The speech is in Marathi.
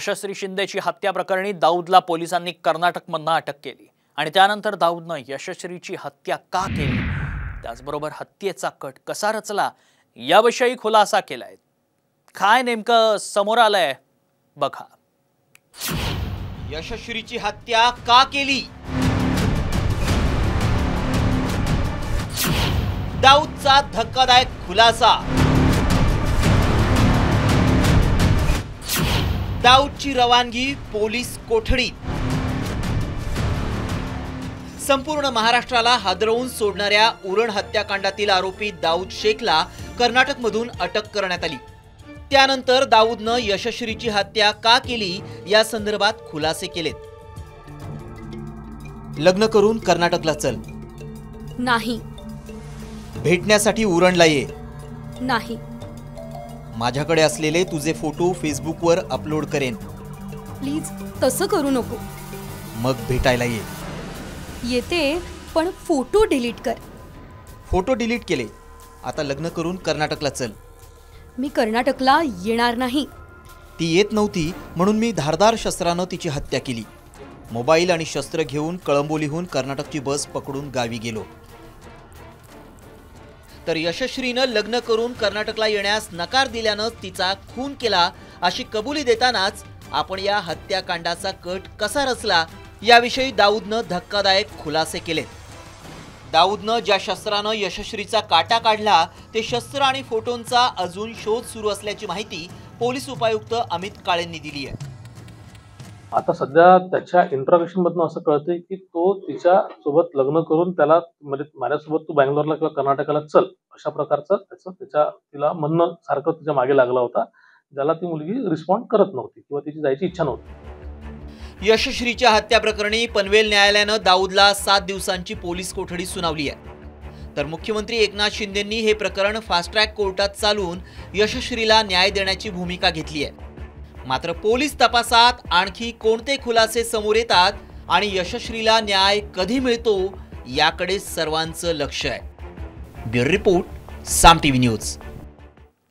यशस्वी शिंदेची हत्या प्रकरणी दाऊदला पोलिसांनी कर्नाटकमधून अटक केली आणि त्यानंतर दाऊदनं यशस्वीची हत्या का केली, त्याचबरोबर हत्येचा कट कसा रचला याविषयी खुलासा केलाय। काय नेमकं समोर आलंय बघा। यशस्वीची हत्या का केली, दाऊदचा धक्कादायक खुलासा, दाऊदची रवानगी पोलीस कोठडीत, संपूर्ण महाराष्ट्राला हादरवून सोडणाऱ्या उरण हत्याकांडातील आरोपी दाऊद शेखला कर्नाटकमधून अटक करण्यात आली। त्यानंतर दाऊदनं यशस्वीची हत्या का केली या संदर्भात खुलासे केलेत। लग्न करून कर्नाटकला चल, नाही। भेटण्यासाठी उरणला ये, नाही। माझ्याकडे असलेले तुझे फोटो फेसबुकवर अपलोड करेन, प्लीज तसं करू नको। मग भेटायला ये। येते, पण फोटो डिलीट कर। फोटो डिलीट केले, आता लग्न करून कर्नाटकला चल। मी कर्नाटकला येणार नाही। ती येत नव्हती म्हणून मी धारदार शस्त्रानं तिची हत्या केली। मोबाईल आणि शस्त्र घेऊन कळंबोलीहून कर्नाटकची बस पकडून गावी गेलो। तर यशस्वीनं लग्न करून कर्नाटकला येण्यास नकार दिल्यानं तिचा खून केला अशी कबुली देतानाच आपण या हत्याकांडाचा कट कसा रचला याविषयी दाऊदनं धक्कादायक खुलासे केले। दाऊदनं ज्या शस्त्रानं यशस्वीचा काटा काढला ते शस्त्र आणि फोटोंचा अजून शोध सुरू असल्याची माहिती पोलीस उपायुक्त अमित काळेंनी दिली आहे। आता सध्या त्याच्या इंट्रोगेशन मधून असं कळतंय की तो तिच्या सोबत लग्न करून त्याला म्हणजे माझ्यासोबत तू बँगलोरला किंवा कर्नाटकाला चल अशा प्रकारचं तिला म्हणणं सारखं तिच्या मागे लागला होता, ज्याला ती मुलगी रिस्पॉन्ड करत नव्हती किंवा तिची जायची इच्छा नव्हती। यशस्वीच्या हत्या प्रकरणी पनवेल न्यायालयानं दाऊदला 7 दिवसांची पोलीस कोठडी सुनावली आहे। तर मुख्यमंत्री एकनाथ शिंदेंनी हे प्रकरण फास्ट ट्रॅक कोर्टात चालवून यशस्वीला न्याय देण्याची भूमिका घेतली आहे। मात्र पोलीस तपासात आणखी कोणते खुलासे समोर येतात आणि यशस्वीला न्याय कधी मिळतो याकडे सर्वांचं लक्ष आहे। ब्युरो रिपोर्ट, साम टीव्ही न्यूज।